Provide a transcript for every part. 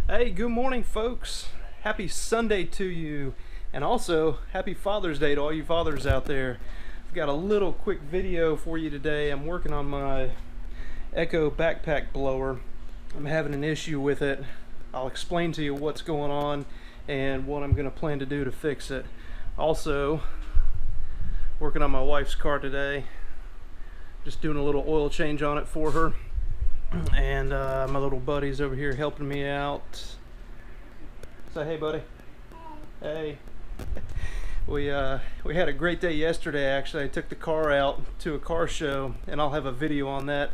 Hey, good morning, folks. Happy Sunday to you, and also happy Father's Day to all you fathers out there. I've got a little quick video for you today. I'm working on my Echo backpack blower. I'm having an issue with it. I'll explain to you what's going on and what I'm going to plan to do to fix it. Also, working on my wife's car today. Just doing a little oil change on it for her. And my little buddy's over here helping me out. Say hey, buddy. Hey. We had a great day yesterday. Actually, I took the car out to a car show, and I'll have a video on that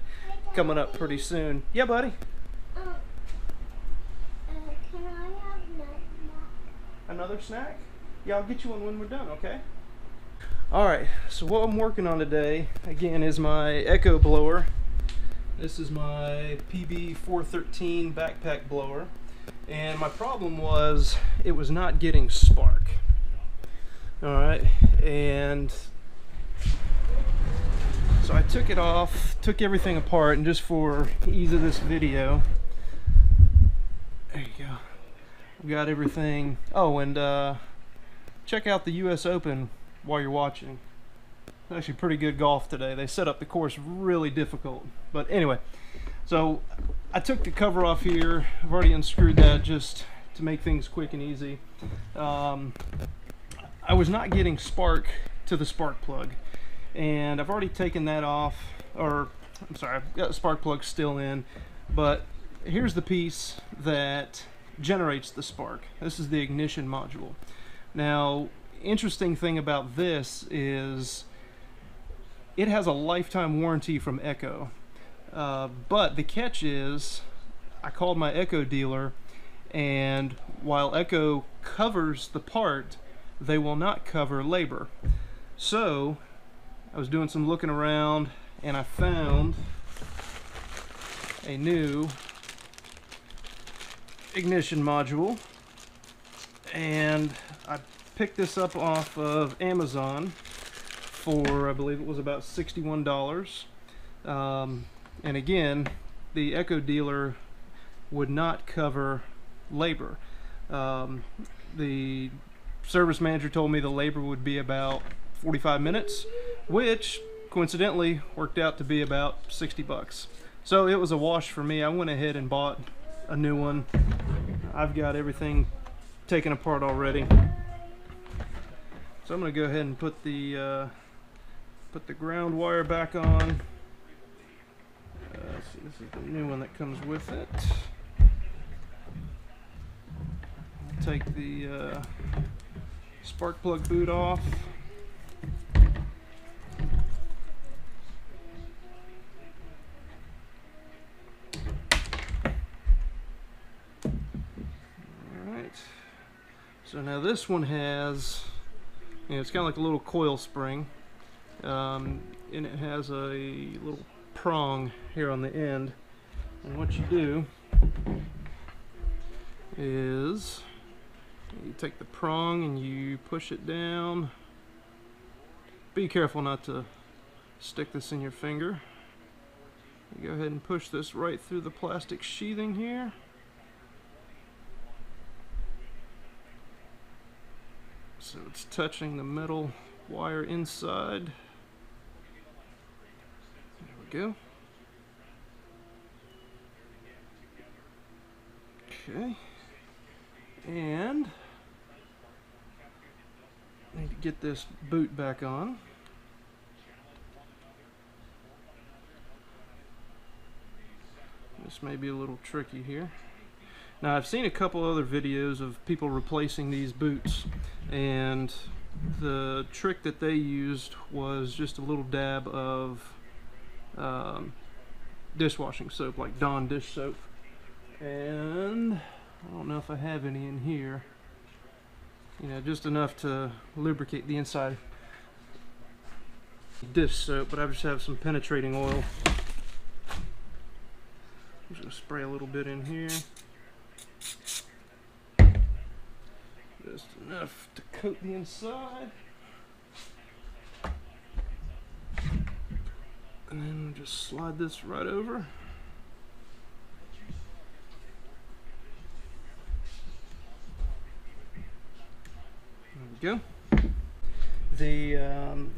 coming up pretty soon. Yeah, buddy. Can I have Another snack? Yeah, I'll get you one when we're done. Okay. All right. So what I'm working on today, again, is my Echo blower. This is my PB-413 backpack blower, and my problem was it was not getting spark. Alright, and so I took it off, took everything apart, and just for ease of this video, there you go, I've got everything. Oh, and check out the US Open while you're watching. Actually pretty good golf today. They set up the course really difficult, but anyway, so I took the cover off here. I've already unscrewed that just to make things quick and easy. I was not getting spark to the spark plug, and I've already taken that off, or I'm sorry, I've got the spark plug still in, but here's the piece that generates the spark. This is the ignition module. Now, interesting thing about this is it has a lifetime warranty from Echo, but the catch is I called my Echo dealer, and while Echo covers the part, they will not cover labor. So I was doing some looking around, and I found a new ignition module, and I picked this up off of Amazon for, I believe it was about $61. And again, the Echo dealer would not cover labor. The service manager told me the labor would be about 45 minutes, which coincidentally worked out to be about 60 bucks. So it was a wash for me. I went ahead and bought a new one. I've got everything taken apart already. So I'm going to go ahead and put the ground wire back on. Let's see, this is the new one that comes with it. I'll take the spark plug boot off. Alright. So now this one has, it's kind of like a little coil spring. And it has a little prong here on the end, and what you do is you take the prong and you push it down. Be careful not to stick this in your finger. You go ahead and push this right through the plastic sheathing here. So it's touching the metal wire inside. Go. Okay, and I need to get this boot back on. This may be a little tricky here. Now, I've seen a couple other videos of people replacing these boots, and the trick that they used was just a little dab of dishwashing soap, like Dawn dish soap, and I don't know if I have any in here, just enough to lubricate the inside dish soap, but I just have some penetrating oil. I'm just going to spray a little bit in here, just enough to coat the inside. And then just slide this right over. There we go. The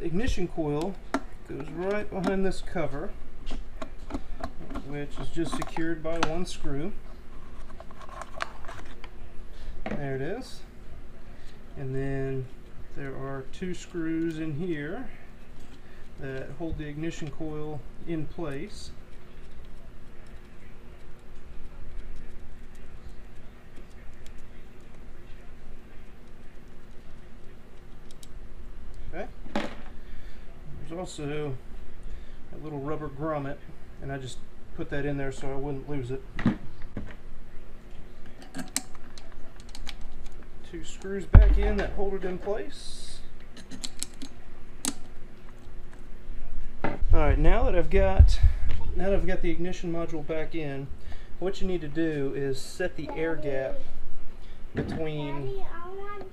ignition coil goes right behind this cover, which is just secured by one screw. There it is. And then there are two screws in here that hold the ignition coil in place. Okay. There's also a little rubber grommet, and I just put that in there so I wouldn't lose it. Two screws back in that hold it in place. Alright, now that I've got the ignition module back in, what you need to do is set the air gap between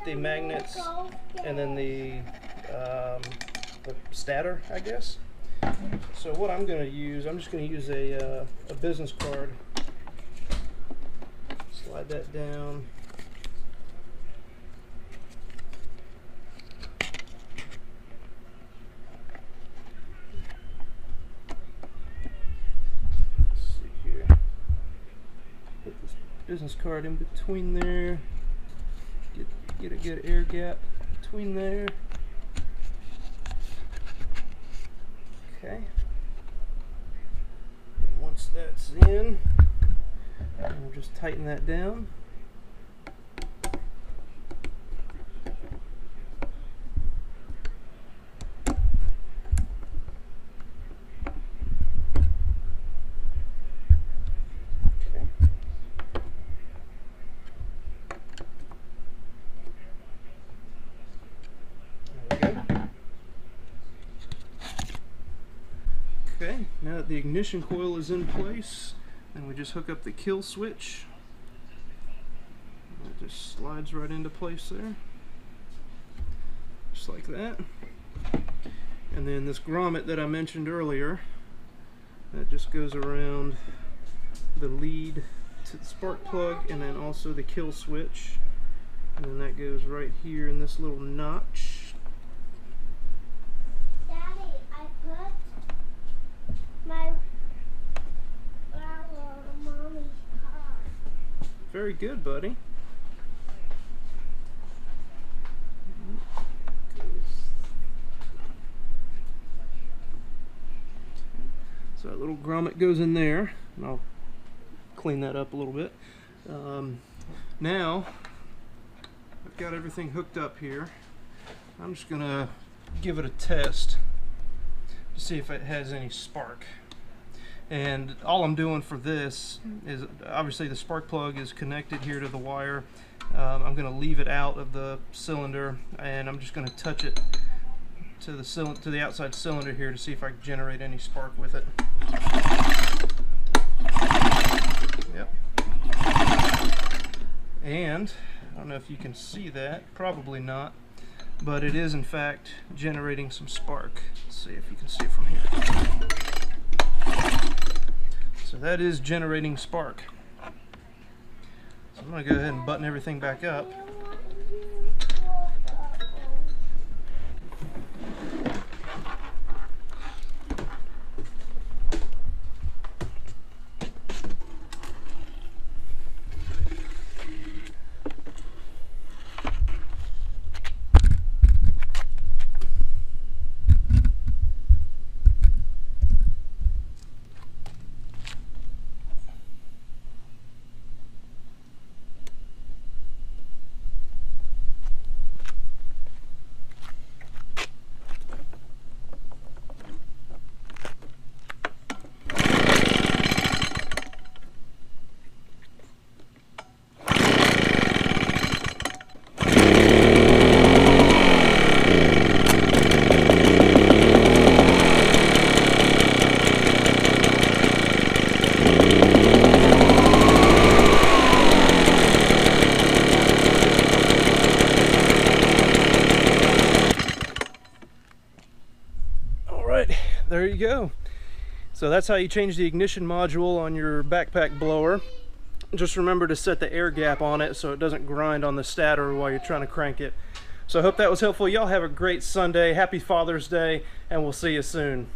the magnets and then the stator, I guess. So what I'm going to use, I'm just going to use a business card. Slide that down. Let's see here. Put this business card in between there. Get a good air gap between there. Okay. And once that's in, we'll just tighten that down. Okay. There we go. Okay, now that the ignition coil is in place, then we just hook up the kill switch. It just slides right into place there, just like that. And then this grommet that I mentioned earlier, that just goes around the lead to the spark plug and then also the kill switch. And then that goes right here in this little notch. Very good, buddy. So that little grommet goes in there, and I'll clean that up a little bit. Now, I've got everything hooked up here. I'm just gonna give it a test to see if it has any spark. And all I'm doing for this is, obviously the spark plug is connected here to the wire. I'm going to leave it out of the cylinder, and I'm just going to touch it to the outside cylinder here to see if I can generate any spark with it. Yep. And I don't know if you can see that, probably not, but it is in fact generating some spark. Let's see if you can see it from here. So that is generating spark. So I'm going to go ahead and button everything back up. There you go. So that's how you change the ignition module on your backpack blower. Just remember to set the air gap on it so it doesn't grind on the stator while you're trying to crank it. So I hope that was helpful. Y'all have a great Sunday. Happy Father's Day, and we'll see you soon.